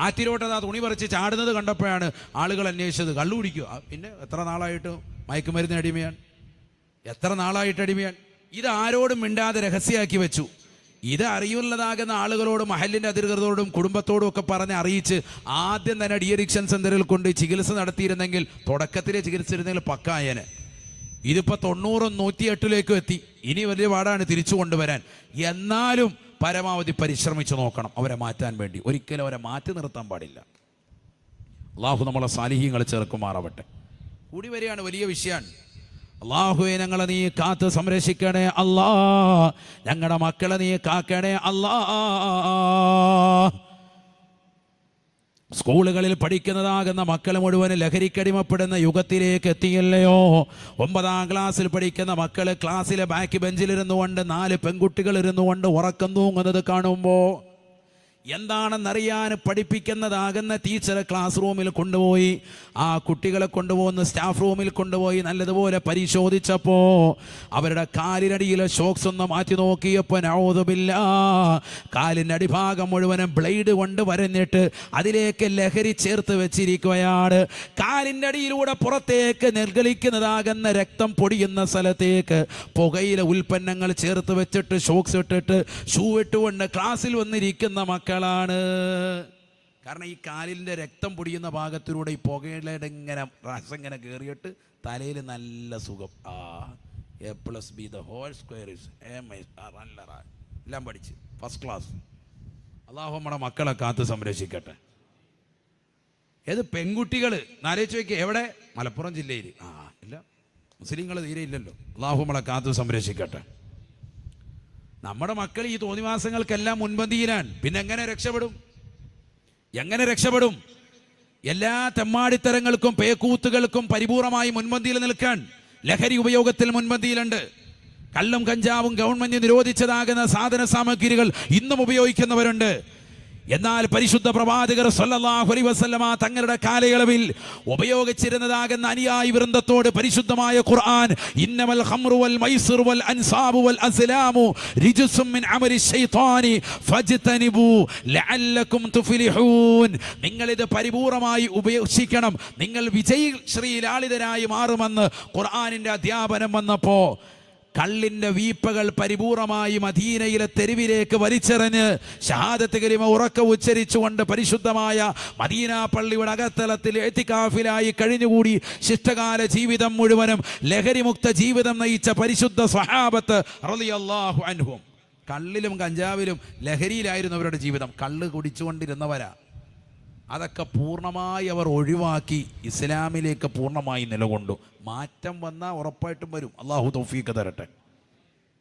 ആറ്റിലോട്ട് ആ തുണി പറിച്ച് ചാടുന്നത് കണ്ടപ്പോഴാണ് ആളുകൾ അന്വേഷിച്ചത്. കള്ളു കുടിക്കുക, പിന്നെ എത്ര നാളായിട്ട് മയക്കുമരുന്ന് അടിമയാണ്, എത്ര നാളായിട്ട് അടിമയാണ്. ഇത് ആരോടും മിണ്ടാതെ രഹസ്യമാക്കി വെച്ചു. ഇത് അറിയുന്നതാകുന്ന ആളുകളോടും മഹല്ലിൻ്റെ അധികൃതരോടും കുടുംബത്തോടും ഒക്കെ പറഞ്ഞ് അറിയിച്ച് ആദ്യം തന്നെ ഡി അഡിക്ഷൻ സെൻ്ററിൽ കൊണ്ട് ചികിത്സ നടത്തിയിരുന്നെങ്കിൽ, തുടക്കത്തിലെ ചികിത്സിച്ചിരുന്നെങ്കിൽ പക്കായനെ. ഇതിപ്പോൾ 90, 108 എത്തി. ഇനി വലിയ പാടാണ് തിരിച്ചു കൊണ്ടുവരാൻ. എന്നാലും പരമാവധി പരിശ്രമിച്ചു നോക്കണം അവരെ മാറ്റാൻ വേണ്ടി. ഒരിക്കലും അവരെ മാറ്റി നിർത്താൻ പാടില്ല. അള്ളാഹു നമ്മളെ സാലിഹീങ്ങൾ ചേർക്കുമാറാവട്ടെ. കൂടി വരികയാണ്, വലിയ വിഷയമാണ്. അള്ളാഹുവെ ഞങ്ങളെ നീ കാത്ത് സംരക്ഷിക്കണേ അല്ലാ, ഞങ്ങളുടെ മക്കളെ നീ കാക്കണേ അല്ലാ. സ്കൂളുകളിൽ പഠിക്കുന്നതാകുന്ന മക്കൾ മുഴുവൻ ലഹരിക്കടിമപ്പെടുന്ന യുഗത്തിലേക്ക് എത്തിയല്ലയോ. 9ാം ക്ലാസ്സിൽ പഠിക്കുന്ന മക്കൾ ക്ലാസ്സിലെ ബാക്ക് ബെഞ്ചിലിരുന്നു കൊണ്ട് 4 പെൺകുട്ടികൾ ഇരുന്നു കൊണ്ട് ഉറക്കം തൂങ്ങുന്നത് കാണുമ്പോൾ എന്താണെന്നറിയാൻ പഠിപ്പിക്കുന്നതാകുന്ന ടീച്ചർ ക്ലാസ് റൂമിൽ കൊണ്ടുപോയി ആ കുട്ടികളെ കൊണ്ടുപോകുന്ന സ്റ്റാഫ് റൂമിൽ കൊണ്ടുപോയി നല്ലതുപോലെ പരിശോധിച്ചപ്പോൾ അവരുടെ കാലിനടിയിലെ ഷോക്സ് ഒന്ന് മാറ്റി നോക്കിയപ്പോൾ നഊദുബില്ലാ, കാലിൻ്റെ അടിഭാഗം മുഴുവനും ബ്ലേഡ് കൊണ്ട് വരഞ്ഞിട്ട് അതിലേക്ക് ലഹരി ചേർത്ത് വെച്ചിരിക്കുകയാണ്. കാലിൻ്റെ അടിയിലൂടെ പുറത്തേക്ക് നിർഗളിക്കുന്നതാകുന്ന രക്തം പൊടിയുന്ന സ്ഥലത്തേക്ക് പുകയില ഉൽപ്പന്നങ്ങൾ ചേർത്ത് വെച്ചിട്ട് ഷോക്സ് ഇട്ടിട്ട് ഷൂ ഇട്ടുകൊണ്ട് ക്ലാസ്സിൽ വന്നിരിക്കുന്ന മക്കളാണ്. കാരണം ഈ കാലിൻ്റെ രക്തം പൊടിയുന്ന ഭാഗത്തിലൂടെ ഈ പുകയിലയുടെ ഇങ്ങനെ രസം ഇങ്ങനെ കയറിയിട്ട് തലയിൽ നല്ല സുഖം. A+B the whole square is A എല്ലാം പഠിച്ച് ഫസ്റ്റ് ക്ലാസ്. അള്ളാഹു നമ്മുടെ മക്കളെ കാത്ത് സംരക്ഷിക്കട്ടെ. ഏത് പെൺകുട്ടികൾ ആലോചിച്ച് വയ്ക്കുക, എവിടെ? മലപ്പുറം ജില്ലയിൽ. ഇല്ല, മുസ്ലിങ്ങൾ തീരെ ഇല്ലല്ലോ. അള്ളാഹു നമ്മളെ കാത്ത് സംരക്ഷിക്കട്ടെ. നമ്മുടെ മക്കൾ ഈ തോന്നിവാസങ്ങൾക്കെല്ലാം മുൻപന്തിയിലാണ്. പിന്നെ എങ്ങനെ രക്ഷപ്പെടും? എല്ലാ തെമ്മാടിത്തരങ്ങൾക്കും പേക്കൂത്തുകൾക്കും പരിപൂർണമായി മുൻപന്തിയിൽ നിൽക്കാൻ ലഹരി ഉപയോഗത്തിൽ മുൻപന്തിയിലുണ്ട്. കള്ളും കഞ്ചാവും ഗവൺമെന്റ് നിരോധിച്ചതാകുന്ന സാധന സാമഗ്രികൾ ഇന്നും ഉപയോഗിക്കുന്നവരുണ്ട്. എന്നാൽ പരിശുദ്ധ പ്രവാചകർ സല്ലല്ലാഹു അലൈഹി വസല്ലമ തങ്ങളുടെ കാലയളവിൽ ഉപയോഗിച്ചിരുന്നതാകുന്ന അനുയായി വൃന്ദത്തോട് പരിശുദ്ധമായ ഖുർആൻ ഇന്നമൽ ഖംറു വൽ മൈസിറു വൽ അൻസാബു വൽ അസ്ലാമു റിജ്സും മിൻ അമലി ശൈത്താനി ഫജ്തനിബു ലഅല്ലകും തുഫ്ലിഹൂൻ. നിങ്ങൾ ഇത് പരിപൂർണമായി ഉപേക്ഷിക്കണം, നിങ്ങൾ വിജയശ്രീലാളിതരായി മാറുമെന്ന് ഖുർആനിന്റെ അധ്യാപനം വന്നപ്പോ കള്ളിന്റെ വീപ്പകൾ പരിപൂർണമായി മദീനയിലെ തെരുവിലേക്ക് വലിച്ചെറിഞ്ഞ് ഷഹാദത്ത് കലിമ ഉറക്കെ ഉച്ചരിച്ചുകൊണ്ട് പരിശുദ്ധമായ മദീന പള്ളിയുടെ അകത്തളത്തിൽ ഇഅ്തികാഫിലായി കഴിഞ്ഞുകൂടി ശിഷ്ടകാല ജീവിതം മുഴുവനും ലഹരിമുക്ത ജീവിതം നയിച്ച പരിശുദ്ധ സ്വഹാബത്ത് റളിയല്ലാഹു അൻഹും. കള്ളിലും കഞ്ചാവിലും ലഹരിയിലായിരുന്നു അവരുടെ ജീവിതം. കള്ള് കുടിച്ചുകൊണ്ടിരുന്നവരാ. അതൊക്കെ പൂർണ്ണമായി അവർ ഒഴിവാക്കി ഇസ്ലാമിലേക്ക് പൂർണ്ണമായി നിലകൊണ്ടു. മാറ്റം വന്നാൽ ഉറപ്പായിട്ടും വരും. അള്ളാഹു തൗഫീഖ് തരട്ടെ.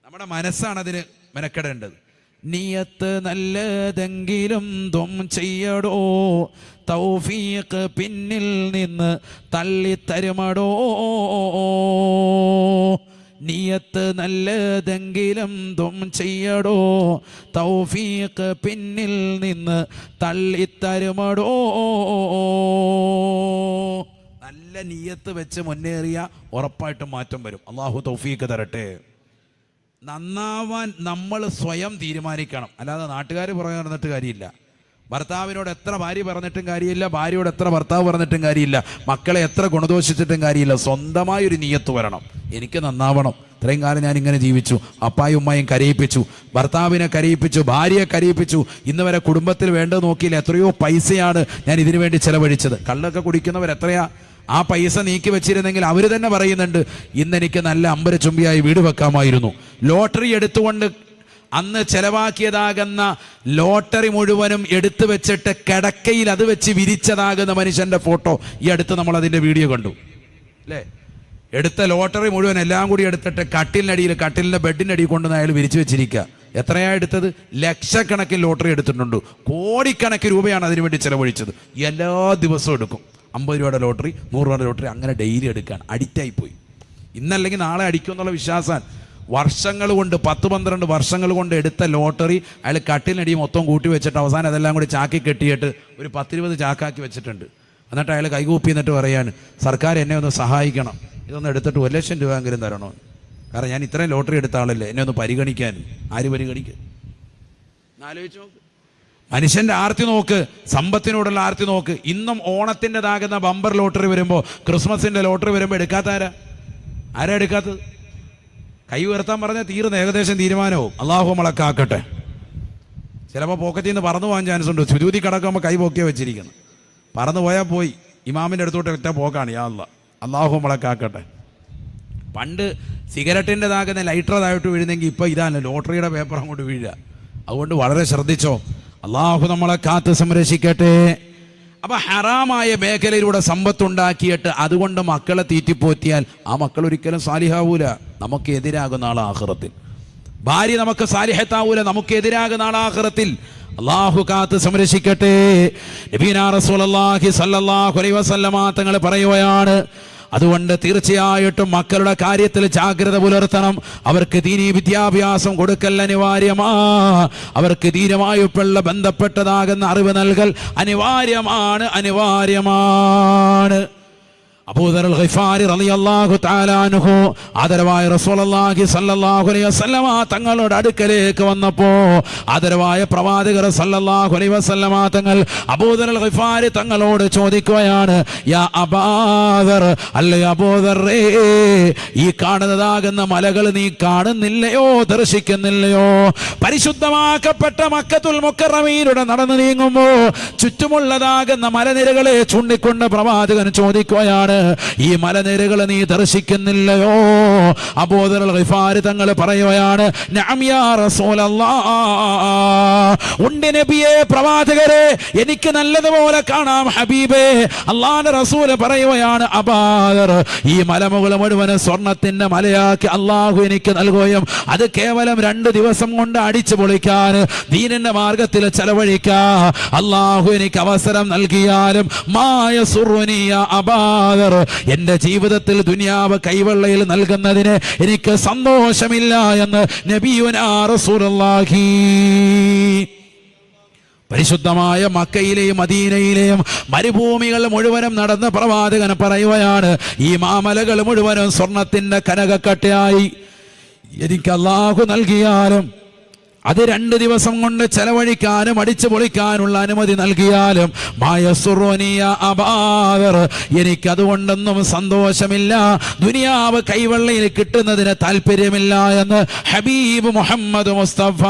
നമ്മുടെ മനസ്സാണ് അതിന് മെനക്കെടേണ്ടത്. നിയത്ത് നല്ലതെങ്കിലും ചെയ്യടോ, തൗഫീഖ് പിന്നിൽ നിന്ന് തള്ളിത്തരുമടോ. നിയത്ത് നല്ലതെങ്കിലും ചെയ്യടോ, തൗഫീഖ് പിന്നിൽ നിന്ന് തള്ളിത്തരുമടോ. നല്ല നിയത്ത് വെച്ച് മുന്നേറിയ ഉറപ്പായിട്ടും മാറ്റം വരും. അള്ളാഹു തൗഫീഖ് തരട്ടെ. നന്നാവാൻ നമ്മൾ സ്വയം തീരുമാനിക്കണം, അല്ലാതെ നാട്ടുകാർ പുറകെ നടന്നിട്ട് കാര്യമില്ല. ഭർത്താവിനോട് എത്ര ഭാര്യ പറഞ്ഞിട്ടും കാര്യമില്ല, ഭാര്യയോട് എത്ര ഭർത്താവ് പറഞ്ഞിട്ടും കാര്യമില്ല, മക്കളെ എത്ര ഗുണദോഷിച്ചിട്ടും കാര്യമില്ല. സ്വന്തമായൊരു നിയത്ത് വരണം. എനിക്ക് നന്നാവണം. ഇത്രയും കാലം ഞാൻ ഇങ്ങനെ ജീവിച്ചു, അപ്പായും ഉമ്മായും കരയിപ്പിച്ചു, ഭർത്താവിനെ കരയിപ്പിച്ചു, ഭാര്യയെ കരയിപ്പിച്ചു, ഇന്ന് വരെ കുടുംബത്തിൽ വേണ്ടത് നോക്കിയില്ല. എത്രയോ പൈസയാണ് ഞാൻ ഇതിനു വേണ്ടി ചെലവഴിച്ചത്. കള്ളൊക്കെ കുടിക്കുന്നവർ എത്രയാ. ആ പൈസ നീക്കി വെച്ചിരുന്നെങ്കിൽ അവർ തന്നെ പറയുന്നുണ്ട്, ഇന്നെനിക്ക് നല്ല അമ്പരച്ചുംബിയായി വീട് വെക്കാമായിരുന്നു. ലോട്ടറി എടുത്തുകൊണ്ട് അന്ന് ചെലവാക്കിയതാകുന്ന ലോട്ടറി മുഴുവനും എടുത്തു വെച്ചിട്ട് കിടക്കയിൽ അത് വെച്ച് വിരിച്ചതാകുന്ന മനുഷ്യന്റെ ഫോട്ടോ ഈ അടുത്ത് നമ്മൾ അതിന്റെ വീഡിയോ കണ്ടു അല്ലേ. എടുത്ത ലോട്ടറി മുഴുവൻ എല്ലാം കൂടി എടുത്തിട്ട് കട്ടിലിന്റെ ബെഡിന്റെ അടിയിൽ കൊണ്ടുവന്ന് അയാൾ വിരിച്ചു വെച്ചിരിക്കുക. എത്രയാ എടുത്തത്? ലക്ഷക്കണക്കിന് ലോട്ടറി എടുത്തിട്ടുണ്ട്. കോടിക്കണക്കിന് രൂപയാണ് അതിനുവേണ്ടി ചെലവഴിച്ചത്. എല്ലാ ദിവസവും എടുക്കും. 50 രൂപയുടെ ലോട്ടറി, 100 രൂപയുടെ ലോട്ടറി, അങ്ങനെ ഡെയിലി എടുക്കാൻ അഡിക്റ്റായിപ്പോയി. ഇന്നല്ലെങ്കിൽ നാളെ അടിക്കുമെന്നുള്ള വിശ്വാസം. വർഷങ്ങൾ കൊണ്ട് 10-12 വർഷങ്ങൾ കൊണ്ട് എടുത്ത ലോട്ടറി അയാൾ കട്ടിലിനടി മൊത്തം കൂട്ടി വെച്ചിട്ട് അവസാനം അതെല്ലാം കൂടി ചാക്കി കെട്ടിയിട്ട് ഒരു 10-20 ചാക്കാക്കി വെച്ചിട്ടുണ്ട്. എന്നിട്ട് അയാൾ കൈകൂപ്പി എന്നിട്ട് പറയാണ്, സർക്കാർ എന്നെ ഒന്ന് സഹായിക്കണം, ഇതൊന്ന് എടുത്തിട്ട് 1 ലക്ഷം രൂപ എങ്കിലും തരണോ, കാരണം ഞാൻ ഇത്രയും ലോട്ടറി എടുത്ത ആളല്ലേ, എന്നെ ഒന്ന് പരിഗണിക്കാനും. ആര് പരിഗണിക്കും? ആലോചിച്ച് നോക്ക്. മനുഷ്യന്റെ ആർത്തി നോക്ക്, സമ്പത്തിനോടുള്ള ആർത്തി നോക്ക്. ഇന്നും ഓണത്തിൻ്റെതാകുന്ന ബമ്പർ ലോട്ടറി വരുമ്പോൾ, ക്രിസ്മസിന്റെ ലോട്ടറി വരുമ്പോൾ എടുക്കാത്ത ആരാ എടുക്കാത്തത്? കൈ ഉയർത്താൻ പറഞ്ഞാൽ തീർന്ന് ഏകദേശം തീരുമാനവും. അള്ളാഹു നമ്മളൊക്കെ ചിലപ്പോൾ പോക്കറ്റിൽ നിന്ന് പറന്നു പോകാൻ ചാൻസ് ഉണ്ട്. സുജൂതി കിടക്കുമ്പോൾ കൈ പൊക്കിയാ വെച്ചിരിക്കുന്നു. പറന്നു പോയാൽ പോയി. ഇമാമിൻ്റെ അടുത്തോട്ട് ഒറ്റ പോക്കാണ്. യാ അള്ളാഹു നമ്മളൊക്കെ പണ്ട് സിഗരറ്റിൻ്റെതാകുന്ന ലൈറ്ററതായിട്ട് വീഴുന്നെങ്കിൽ ഇപ്പോൾ ഇതാണ് ലോട്ടറിയുടെ പേപ്പർ അങ്ങോട്ട് വീഴുക. അതുകൊണ്ട് വളരെ ശ്രദ്ധിച്ചോ. അള്ളാഹു നമ്മളെ കാത്ത് സംരക്ഷിക്കട്ടെ. അപ്പൊ ഹറാമായ മേഖലയിലൂടെ സമ്പത്തുണ്ടാക്കിയിട്ട് അതുകൊണ്ട് മക്കളെ തീറ്റിപ്പോറ്റിയാൽ ആ മക്കൾ ഒരിക്കലും സാലിഹാവൂല. നമുക്ക് എതിരാകുന്ന ആൾ ആഖിറത്തിൽ. ഭാര്യ നമുക്ക് സാലിഹത്താവൂല, നമുക്ക് എതിരാകുന്ന ആൾ ആഖിറത്തിൽ. അള്ളാഹു കാത്ത് സംരക്ഷിക്കട്ടെ. നബീനാ റസൂലുള്ളാഹി സ്വല്ലല്ലാഹു അലൈഹി വസല്ലമ തങ്ങൾ പറയുകയാണ്, അതുകൊണ്ട് തീർച്ചയായിട്ടും മക്കളുടെ കാര്യത്തിൽ ജാഗ്രത പുലർത്തണം. അവർക്ക് ദീനീ വിദ്യാഭ്യാസം കൊടുക്കൽ അനിവാര്യമാ. അവർക്ക് ദീനുമായുള്ള ബന്ധപ്പെട്ടതാകുന്ന അറിവ് നൽകൽ അനിവാര്യമാണ്. അബൂദർ അൽ ഗിഫാരി റളിയല്ലാഹു തആല അൻഹു ആദരവായ റസൂലുള്ളാഹി സ്വല്ലല്ലാഹു അലൈഹി വസല്ലമ തങ്ങളുടെ അടുക്കലേക്ക് വന്നപ്പോൾ ആദരവായ പ്രവാചകർ സ്വല്ലല്ലാഹു അലൈഹി വസല്ലമ തങ്ങൾ അബൂദർ അൽ ഗിഫാരി തങ്ങളോട് ചോദിക്കുകയാണ്, യാ അബൂദർ, അല്ലേ അബൂദറേ, ഈ കാണുന്നതാകുന്ന മലകൾ നീ കാണുന്നില്ലയോ, ദർശിക്കുന്നില്ലയോ? പരിശുദ്ധമാക്കപ്പെട്ട മക്കത്തുൽ മുക്കറമയിലൂടെ നടന്നു നീങ്ങുമ്പോൾ ചുറ്റുമുള്ളതാകുന്ന മലനിരകളെ ചൂണ്ടിക്കൊണ്ട് പ്രവാചകൻ ചോദിക്കുകയാണ്, പറയുകയാണ്, ഈ മലനിരകൾ നീ ദർശിക്കുന്നില്ലയോ? അബൂദർ ഗിഫാരി തങ്ങൾ പറയുകയാണ്, നഅം യാ റസൂലല്ലാഹ്, ഉണ്ട് നബിയേ, പ്രവാചകരെ, എനിക്ക് നല്ലതുപോലെ കാണാം ഹബീബേ. അല്ലാഹുവിന്റെ റസൂൽ പറയുകയാണ്, അബൂദർ, ഈ മലമുകൾ മുഴുവനും സ്വർണത്തിന്റെ മലയാക്കി അള്ളാഹു എനിക്ക് നൽകുകയും അത് കേവലം 2 ദിവസം കൊണ്ട് അടിച്ചു പൊളിക്കാൻ ദീനിന്റെ മാർഗത്തിൽ ചെലവഴിക്കാൻ അള്ളാഹു എനിക്ക് അവസരം നൽകിയാലും മായ സുറുനിയ അബൂദർ, എന്റെ ജീവിതത്തിൽ ദുനിയാവ് കൈവെള്ളയിൽ നൽകുന്നതിന് എനിക്ക് സന്തോഷമില്ല എന്ന് നബിയുനാ റസൂലുള്ളാഹി. പരിശുദ്ധമായ മക്കയിലെയും മദീനയിലെയും മരുഭൂമികൾ മുഴുവനും നടന്ന പ്രവാചകൻ പറയുകയാണ്, ഈ മാമലകൾ മുഴുവനും സ്വർണത്തിന്റെ കനകക്കട്ടയായി എനിക്ക് അല്ലാഹു നൽകിയാലും അത് 2 ദിവസം കൊണ്ട് ചെലവഴിക്കാനും അടിച്ചു പൊളിക്കാനുള്ള അനുമതി നൽകിയാലും മായസുറുനിയ അബൂദർ, എനിക്കതുകൊണ്ടൊന്നും സന്തോഷമില്ല, ദുനിയാവ് കൈവെള്ളയിൽ കിട്ടുന്നതിന് താല്പര്യമില്ല എന്ന് ഹബീബ് മുഹമ്മദ് മുസ്തഫ.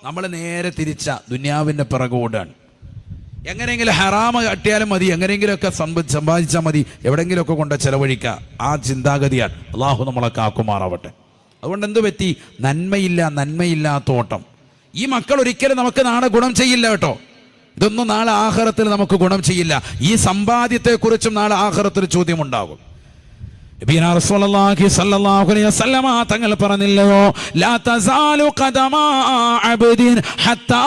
നമ്മൾ നേരെ തിരിച്ച ദുനിയാവിൻ്റെ പിറകോടാണ്. എങ്ങനെയെങ്കിലും ഹറാമ കട്ടിയാലും മതി, എങ്ങനെയെങ്കിലുമൊക്കെ സമ്പാദിച്ചാൽ മതി, എവിടെയെങ്കിലുമൊക്കെ കൊണ്ട് ചെലവഴിക്കുക, ആ ചിന്താഗതിയാണ്. അള്ളാഹു നമ്മളെ കാക്കുമാറാവട്ടെ. അതുകൊണ്ട് എന്ത് പറ്റി? നന്മയില്ലാത്ത ഓട്ടം. ഈ മക്കൾ ഒരിക്കലും നമുക്ക് നാളെ ഗുണം ചെയ്യില്ല കേട്ടോ. ഇതൊന്നും നാളെ ആഖിറത്തിൽ നമുക്ക് ഗുണം ചെയ്യില്ല. ഈ സമ്പാദ്യത്തെക്കുറിച്ചും നാളെ ആഖിറത്തിൽ ചോദ്യമുണ്ടാകും. റസൂലുള്ളാഹി സ്വല്ലല്ലാഹു അലൈഹി വസല്ലമ തങ്ങൾ പറഞ്ഞില്ലയോ, ലാ തസാലു ഖദമാ അബ്ദിൻ ഹത്താ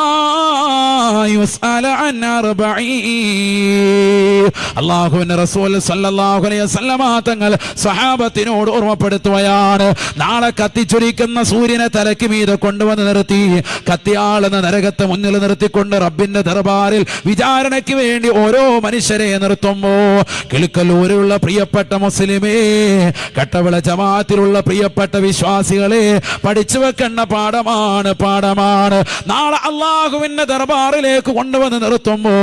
യുസ്അല അൻ അർബഈൻ. അല്ലാഹുവിന്റെ റസൂൽ സ്വല്ലല്ലാഹു അലൈഹി വസല്ലമ തങ്ങൾ സ്വഹാബത്തിനോട് ഓർമ്മപ്പെടുത്തുകയാണ്, നാളെ കത്തിച്ചൊരിക്കുന്ന സൂര്യനെ തലയ്ക്ക് മീതെ കൊണ്ടുവന്ന് നിർത്തി കത്തിയാളുന്ന നരകത്തെ മുന്നിൽ നിർത്തിക്കൊണ്ട് റബ്ബിന്റെ ദർബാറിൽ വിചാരണയ്ക്ക് വേണ്ടി ഓരോ മനുഷ്യരെ നിർത്തുമ്പോ, കിളിക്കല്ലൂരിലുള്ള പ്രിയപ്പെട്ട മുസ്ലിമേ, കട്ടവിള ജമാഅത്തിലുള്ള പ്രിയപ്പെട്ട വിശ്വാസികളെ, പഠിച്ചു വെക്കേണ്ട പാഠമാണ്. നാളെ അള്ളാഹുവിന്റെ ദർബാറിലേക്ക് കൊണ്ടുവന്ന് നിർത്തുമ്പോ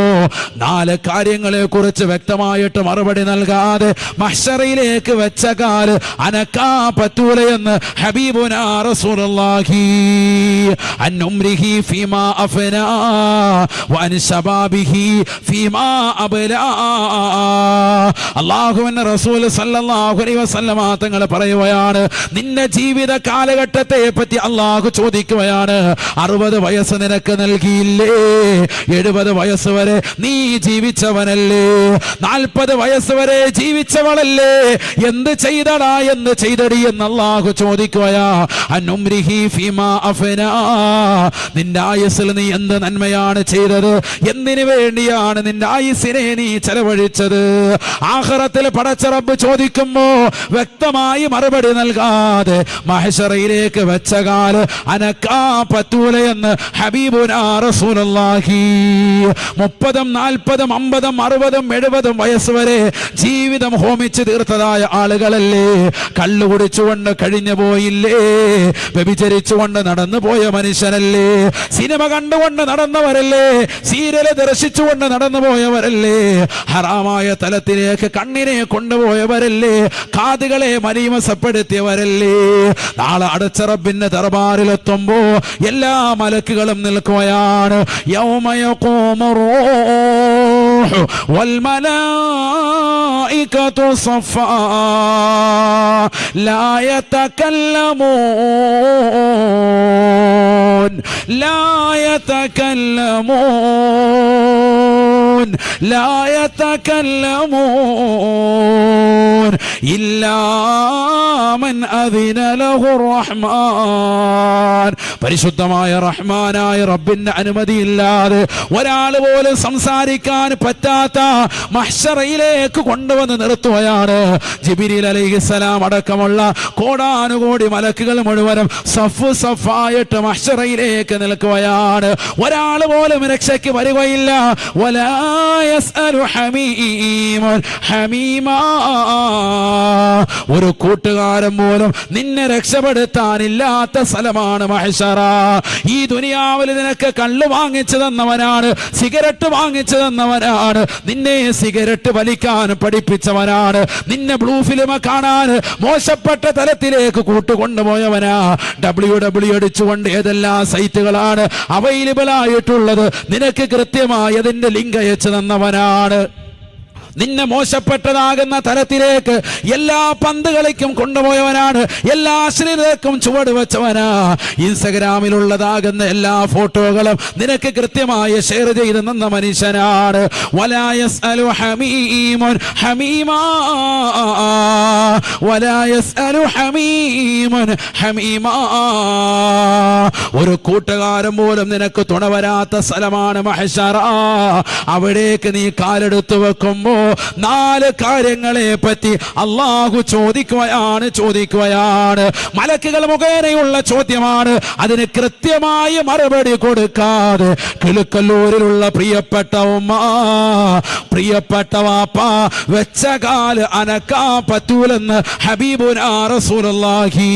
4 കാര്യങ്ങളെ കുറിച്ച് വ്യക്തമായിട്ട് മറുപടി നൽകാതെ മഹ്ശറിലേക്ക് വെച്ച കാല് അനക്കാ പറ്റൂലയെന്ന് ഹബീബുനാ റസൂലുള്ളാഹി. അൻ ഉംരിഹി ഫീമാ അഫനാ വഅൻ ശബാബിഹി ഫീമാ അബ്ലാ. അല്ലാഹുവിന്റെ റസൂൽ സല്ലല്ലാഹു അലൈഹി വസല്ലമ തങ്ങൾ പറയുകയാണ്, നിന്റെ ജീവിത കാലഘട്ടത്തെ പറ്റി അല്ലാഹു ചോദിക്കുകയാണ്. 60 വയസ്സ് നിനക്ക് നൽകിയില്ലേ? 70 വയസ്സ് വരെ നീ ജീവിച്ചവനല്ലേ? 40 വയസ്സ് വരെ ജീവിച്ചവളല്ലേ? എന്ത് ചെയ്തടാ, എന്ത് ചെയ്തടി എന്ന് അല്ലാഹു ചോദിക്കുകയാ. അന്നുംരിഹി ഫീമാ അഫനാ, നിന്റെ ആയുസ്സിൽ നീ എന്ത് നന്മയാണ് ചെയ്തത്? എന്തിനു വേണ്ടിയാണ് നിന്റെ ആയുസ്സിനെ നീ ചെലവഴിച്ചത്? ആഖിറത്തിൽ പടച്ച റബ്ബ് ചോദിക്കുമ്പോ വ്യക്തമായി മറുപടി നൽകാതെ മഹ്ശറയിലേക്ക് വെച്ച കാല് അനക്കാ പറ്റൂല എന്ന് ഹബീബുനാ റസൂലുള്ളാഹി. 30, 40, 50, 60, 70 വയസ്സ് വരെ ജീവിതം ഹോമിച്ച് തീർത്തതായ ആളുകളല്ലേ? കള്ളു കുടിച്ചുകൊണ്ട് കഴിഞ്ഞു പോയില്ലേ? വ്യഭിചരിച്ചുകൊണ്ട് നടന്നു പോയ മനുഷ്യനല്ലേ? സിനിമ കണ്ടുകൊണ്ട് നടന്നവരല്ലേ? സീരിയല് ദർശിച്ചുകൊണ്ട് നടന്നു പോയവരല്ലേ? ഹറാമായ തലത്തിലേക്ക് കണ്ണിനെ കൊണ്ടുപോയവരല്ലേ? കാതുകളെ മലീമസപ്പെടുത്തിയവരല്ലേ? നാളെ അടച്ച റബ്ബിന്റെ ദർബാറിലെത്തുമ്പോ എല്ലാ മലക്കുകളും നിൽക്കുകയാണ്. യൗമ യഖൂമു റൂഹ് വൽ മലായികതു സഫാ ലാ യതകല്ലമൂൻ لا يتكلمون إلا من أذن له الرحمن. പരിശുദ്ധമായ റഹ്മാനായ റബ്ബിന്റെ അനുമതിയില്ലാതെ ഒരാൾ പോലും സംസാരിക്കാൻ പറ്റാത്ത മഹ്ശറയിലേക്ക് കൊണ്ടുവന്ന് നിർത്തുകയാണ്. ജിബ്രീൽ അലൈഹിസ്സലാം അടക്കമുള്ള കോടാനുകോടി മലക്കുകൾ മുഴുവനും സഫായിട്ട് മഹ്ശറയിലേക്ക് നിൽക്കുകയാണ്. ഒരാൾ പോലും രക്ഷയ്ക്ക് വരികയില്ല. വലാ യസ്അലു ഹമീമുൻ ഹമീമാ, ഒരു കൂട്ടുകാരൻ പോലും നിന്നെ രക്ഷപ്പെടുത്താനില്ലാത്ത സ്ഥലമാണ് മഹ്ശറ. ഈ ദുനിയാവിൽ നിനക്ക് കള്ള് വാങ്ങിച്ചു തന്നവനാണ്, സിഗരറ്റ് വാങ്ങിച്ചു തന്നവനാണ്, നിന്നെ സിഗരറ്റ് വലിക്കാൻ പഠിപ്പിച്ചവനാണ്, നിന്നെ ബ്ലൂ ഫിലിം കാണാൻ മോശപ്പെട്ട തലത്തിലേക്ക് കൂട്ടുകൊണ്ടുപോയവനാ. WW അടിച്ചുകൊണ്ട് ഏതെല്ലാം സൈറ്റുകളാണ് അവൈലബിൾ ആയിട്ടുള്ളത് നിനക്ക് കൃത്യമായി അതിന്റെ ലിങ്ക് അയച്ചു തന്നവനാണ്. നിന്നെ മോശപ്പെട്ടതാകുന്ന തരത്തിലേക്ക് എല്ലാ പന്ത് കളിക്കും കൊണ്ടുപോയവനാണ്, എല്ലാ അശ്ലീലതയ്ക്കും ചുവട് വെച്ചവനാ. ഇൻസ്റ്റഗ്രാമിലുള്ളതാകുന്ന എല്ലാ ഫോട്ടോകളും നിനക്ക് കൃത്യമായി ഷെയർ ചെയ്ത് നിന്ന മനുഷ്യനാണ്. വലാ യസ്അലു ഹമീമുൻ ഹമീമാ വലാ യസ്അലു ഹമീമുൻ ഹമീമാ. ഒരു കൂട്ടുകാരൻ പോലും നിനക്ക് തുണ വരാത്ത സ്ഥലമാണ് മഹ്ശറ. അവിടേക്ക് നീ കാലെടുത്തു വെക്കുമ്പോ 4 കാര്യങ്ങളെ പറ്റി അള്ളാഹു ചോദിക്കുകയാണ്. മലക്കുകൾ മുഖേനയുള്ള ചോദ്യമാണ്. അതിന് കൃത്യമായി മറുപടി കൊടുക്കാതെ കിളുക്കല്ലൂരിലുള്ള പ്രിയപ്പെട്ട ഉമ്മ, പ്രിയപ്പെട്ട വാപ്പ വെച്ച കാല് അനക്കാൻ പറ്റൂലെന്ന് ഹബീബുനാ റസൂലുള്ളാഹി.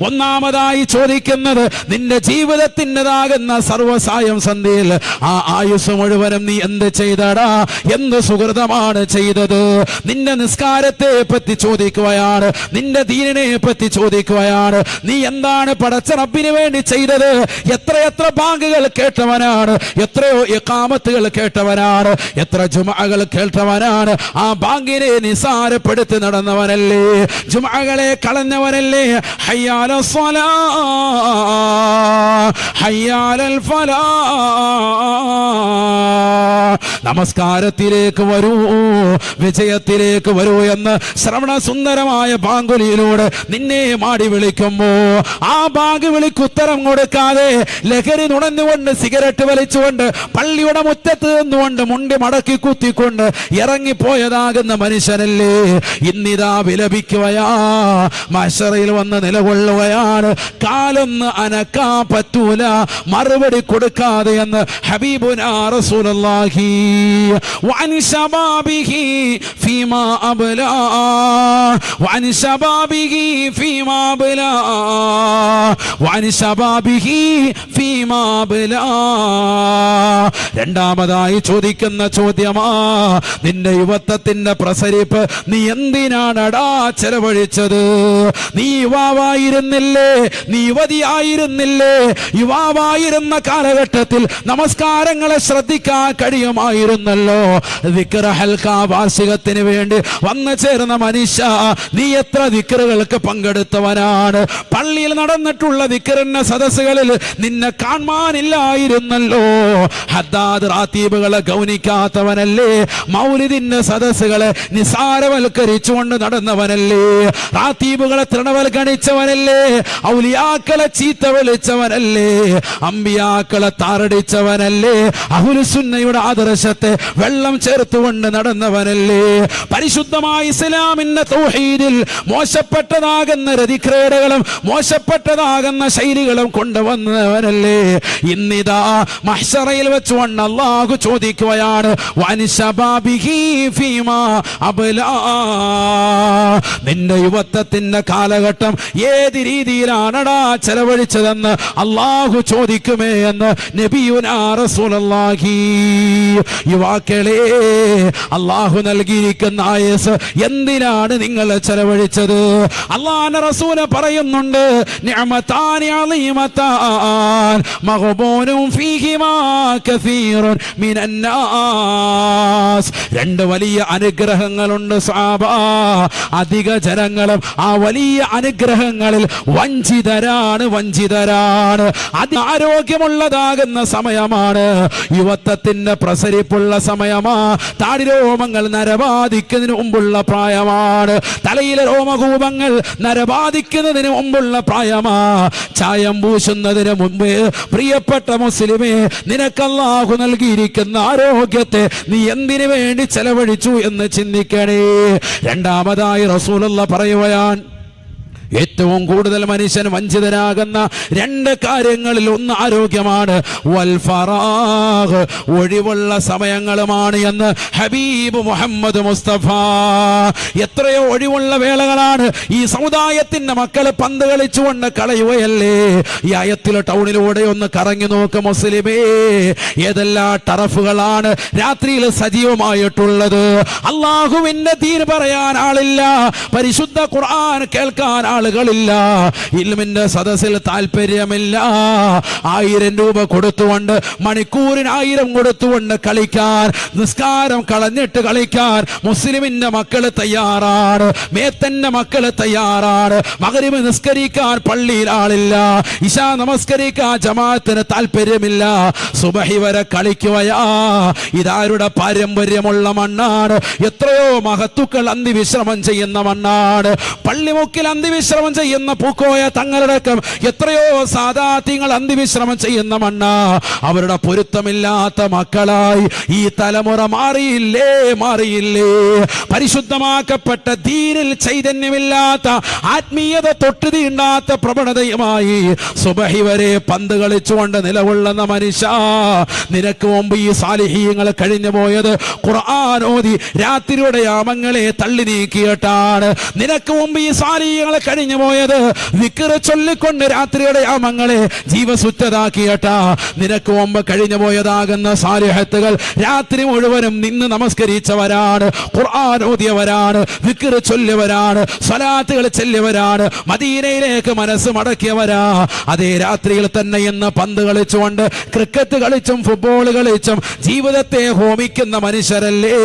ഒന്നാമതായി ചോദിക്കുന്നത് നിന്റെ ജീവിതത്തിൻ്റെതാകുന്ന സർവ്വസായം സന്ധ്യയിൽ ആ ആയുസ് മുഴുവനും നീ എന്ത് ചെയ്തടാ, എന്ത് സുഹൃതമാണ് ചെയ്തത്. നിന്റെ നിസ്കാരത്തെ പറ്റി ചോദിക്കുകയാണ്, നിന്റെ ദീനിനെ പറ്റി ചോദിക്കുകയാണ്. നീ എന്താണ് പടച്ച റബ്ബിന് വേണ്ടി ചെയ്തത്? എത്രയെത്ര ബാങ്കുകൾ കേട്ടവനാണ്, എത്രയോ ഇഖാമത്തുകൾ കേട്ടവനാണ്, എത്ര ജുമഅകൾ കേട്ടവനാണ്. ആ ബാങ്കിനെ നിസാരപ്പെടുത്തി നടന്നവനല്ലേ, ജുമഅകളെ കളഞ്ഞവനല്ലേ. ഹയ്യാല സ്വലാ ഹയ്യാലൽ ഫലാ. നമസ്കാരത്തിലേക്ക് വരൂ, വിജയത്തിലേക്ക് വരൂ എന്ന് ശ്രവണ സുന്ദരമായ ബാങ്കുലിയിലൂടെ നിന്നെ മാടി വിളിക്കുമ്പോ ആ ബാങ്ക് വിളിക്ക് ഉത്തരം കൊടുക്കാതെ ലഹരി നുണഞ്ഞുകൊണ്ട് സിഗരറ്റ് വലിച്ചുകൊണ്ട് പള്ളിയുടെ മുറ്റത്ത് നിന്നുകൊണ്ട് മുണ്ടി മടക്കി കുത്തിക്കൊണ്ട് ഇറങ്ങിപ്പോയതാകുന്ന മനുഷ്യനല്ലേ ഇന്നിതാ വിലപിക്കുകയാ, മഹ്ശറയിൽ വന്ന് നിലകൊള്ളുകയാണ്. കാലൊന്ന് അനക്കാൻ പറ്റൂല മറുപടി കൊടുക്കാതെ എന്ന് ഹബീബുനാ റസൂലുള്ളാഹി. വഅൻ ശബാബിഹി ഫീമാ അബ്ലാ വഅൻ ശബാബിഹി ഫീമാ അബ്ലാ വഅൻ ശബാബിഹി ഫീമാ അബ്ലാ. രണ്ടാമതായി ചോദിക്കുന്ന ചോദ്യമാ, നിന്റെ യുവത്വത്തിന്റെ പ്രസരിപ്പ് നീ എന്തിനാണടാ ചെലവഴിച്ചത്? നീ യുവാവായിരുന്നില്ലേ, നീ യുവതിയായിരുന്നില്ലേ? യുവാവായിരുന്ന കാലഘട്ടത്തിൽ നമസ്കാരങ്ങളെ ശ്രദ്ധിക്കാൻ കഴിയുമായിരുന്നല്ലോ. ദിക്ർ ഹൽക്ക വാർഷികത്തിന് വേണ്ടി വന്നു ചേർന്ന മനുഷ്യ, നീ എത്ര ദിക്റുകൾക്ക് പങ്കെടുത്തവനാണ്? പള്ളിയിൽ നടന്നിട്ടുള്ള ദിക്റിന്റെ സദസ്സുകളിൽ നിന്നെ കാണാനില്ലായിരുന്നല്ലോ. ഹദ്ദാദ് റാത്തീബുകളെ ഗൗനിക്കാത്തവനല്ലേ, മൗലിദിന്റെ സദസ്സുകളെ നിസാരവൽക്കരിച്ചുകൊണ്ട് നടന്നവനല്ലേ, റാത്തീബുകളെ തൃണവൽക്കണിച്ചവനല്ലേ, ഔലിയാക്കളെ ചീത്ത വിളിച്ചവനല്ലേ, അമ്പിയാക്കളെ താറടിച്ചവനല്ലേ, അഹ്ലുസുന്നയുടെ ആദർശത്തെ വെള്ളം ചേർത്തുകൊണ്ട് നടന്നവനല്ലേ, പരിശുദ്ധമായ ഇസ്ലാമിന്റെ തൗഹീദിൽ മോശപ്പെട്ടതാകുന്ന രതിക്രേഡകളും മോശപ്പെട്ടതാകുന്ന ശൈലികളും കൊണ്ടുവന്നവനല്ലേ. ഇന്നിതാ മഹ്ശറയിൽ വെച്ചുകൊണ്ട് അല്ലാഹു ചോദിക്കുകയാണ്, വഅൻ ശബാബിഹി ഫീമാ അബ്ലാ. നിന്റെ യുവത്വത്തിന്റെ കാലഘട്ടം ഏത് രീതിയിലാണടാ ചെലവഴിച്ചതെന്ന് അല്ലാഹു ചോദിക്കുമേ എന്ന് നബിയുനാ റസൂലുള്ളാഹി. യുവാക്കളെ, അല്ലാഹു നൽകിയിരിക്കുന്ന ആയുസ് എന്തിനാണ് നിങ്ങൾ ചെലവഴിച്ചത്? അല്ലാഹുവിന്റെ റസൂൽ പറയുന്നുണ്ട്, നിഅമതാനി അളീമതാൻ മഗ്ബൂനും ഫീഹിമാ കസീറുൻ മിനന്നാസ്. 2 വലിയ അനുഗ്രഹങ്ങളുണ്ട് സഹാബ. അധിക ജനങ്ങളും ആ വലിയ അനുഗ്രഹങ്ങളിൽ വഞ്ചിതരാണ്. ആരോഗ്യമുള്ളതാകുന്ന സമയമാണ്, യുവത്വത്തിന്റെ പ്രസരിപ്പുള്ള സമയമാ. താടിരോമങ്ങൾ നരബാധിക്കുന്നതിന് മുമ്പുള്ള പ്രായമാണ്. തലയിലെ രോമകൂപങ്ങൾ നരബാധിക്കുന്നതിന് മുമ്പുള്ള പ്രായമാ. ചായം പൂശുന്നതിന് മുമ്പ് പ്രിയപ്പെട്ട മുസ്ലിമേ, നിനക്ക് അല്ലാഹു നൽകിയിരിക്കുന്ന ആരോഗ്യത്തെ നീ എന്തിനു വേണ്ടി ചെലവഴിച്ചു എന്ന് ചിന്തിക്കണേ. രണ്ടാമതായി റസൂലുള്ള പറയുകയാണ്, ഏറ്റവും കൂടുതൽ മനുഷ്യൻ വഞ്ചിതരാകുന്ന 2 കാര്യങ്ങളിൽ ഒന്ന് ആരോഗ്യമാണ്, വൽ ഫറാഗ്, ഒഴിവുള്ള സമയങ്ങളുമാണ് എന്ന് ഹബീബ് മുഹമ്മദ് മുസ്തഫ. എത്രയോ ഒഴിവുള്ള വേളകളാണ് ഈ സമുദായത്തിന്റെ മക്കൾ പന്ത് കളിച്ചുകൊണ്ട് കളയുകയല്ലേ. ഈ ആയത്തിലെ ടൗണിലൂടെ ഒന്ന് കറങ്ങി നോക്ക് മുസ്ലിമേ, ഏതെല്ലാം ടറഫുകളാണ് രാത്രിയിൽ സജീവമായിട്ടുള്ളത്. അള്ളാഹുവിന്റെ ദീൻ പറയാൻ ആളില്ല, പരിശുദ്ധ ഖുർആൻ കേൾക്കാൻ ആളുകളില്ല, ഇൽമിന്റെ സദസ്സിൽ താല്പര്യമില്ല. 1000 രൂപ കൊടുത്തുകൊണ്ട്, മണിക്കൂറിന് 1000 കൊടുത്തുകൊണ്ട് കളിക്കാൻ, നിസ്കാരം കളഞ്ഞിട്ട് കളിക്കാൻ മുസ്ലിമിന്റെ മക്കള് തയ്യാറാണ്, മേത്തന്റെ മക്കള് തയ്യാറാണ്. മഗ്‌രിബ് നിസ്കരിക്കാൻ പള്ളിയിൽ ആളില്ല, ഇശാ നമസ്കരിക്കാൻ ജമാഅത്തിന് താല്പര്യമില്ല, സുബഹി വരെ കളിക്കുകയാ. ഇതാരുടെ പാരമ്പര്യമുള്ള മണ്ണാണ്. എത്രയോ മഹത്തുക്കൾ അന്തിവിശ്രമം ചെയ്യുന്ന മണ്ണാണ്. പള്ളിമുക്കിൽ അന്തിവിശ്രമം ചെയ്യുന്ന പൂക്കോയ തങ്ങളടക്കം എത്രയോ സാദാത്യങ്ങൾ അന്തിവിശ്രമം ചെയ്യുന്ന മണ്ണാ. അവരുടെ പൊരുത്തമില്ലാത്ത മക്കളായി ഈ തലമുറ മാറിയില്ലേ, മാറിയില്ലേ? പരിശുദ്ധമാക്കപ്പെട്ട ദീനിൽ ചൈതന്യമില്ലാത്ത, ആത്മീയത തൊട്ട് തീണ്ടാത്ത പ്രവണതയുമായി സുബഹി വരെ പന്ത് കളിച്ചുകൊണ്ട് നിലകൊള്ളുന്ന മനുഷ്യ, നിനക്ക് മുമ്പ് ഈ സാലിഹീങ്ങൾ കഴിഞ്ഞു പോയത് ഖുർആൻ ഓതി രാത്രിയുടെ യാമങ്ങളെ തള്ളി നീക്കിയിട്ടാണ്. നിനക്ക് മുമ്പ് ഈ സാലിഹീങ്ങൾ കഴിഞ്ഞു പോയത് ദിക്ർ ചൊല്ലിക്കൊണ്ട് രാത്രിയുടെ യാമങ്ങളെ ജീവസുറ്റതാക്കിയിട്ടാ. നിനക്ക് മുമ്പ് കഴിഞ്ഞു പോയതാകുന്ന സാലിഹത്തുകൾ രാത്രി മുഴുവനും നിന്ന് നമസ്കരിച്ചവരാണ്, ഖുർആൻ ഓതിയവരാണ്, ദിക്ർ ചൊല്ലിയവരാണ്, സ്വലാത്തുകൾ ചൊല്ലിയവരാണ്, മദീനയിലേക്ക് മനസ്സ് മടക്കിയവരാ. അതേ രാത്രിയിൽ തന്നെ ഇന്ന് പന്ത് കളിച്ചുകൊണ്ട്, ക്രിക്കറ്റ് കളിച്ചും ഫുട്ബോൾ കളിച്ചും ജീവിതത്തെ ഹോമിക്കുന്ന മനുഷ്യരല്ലേ?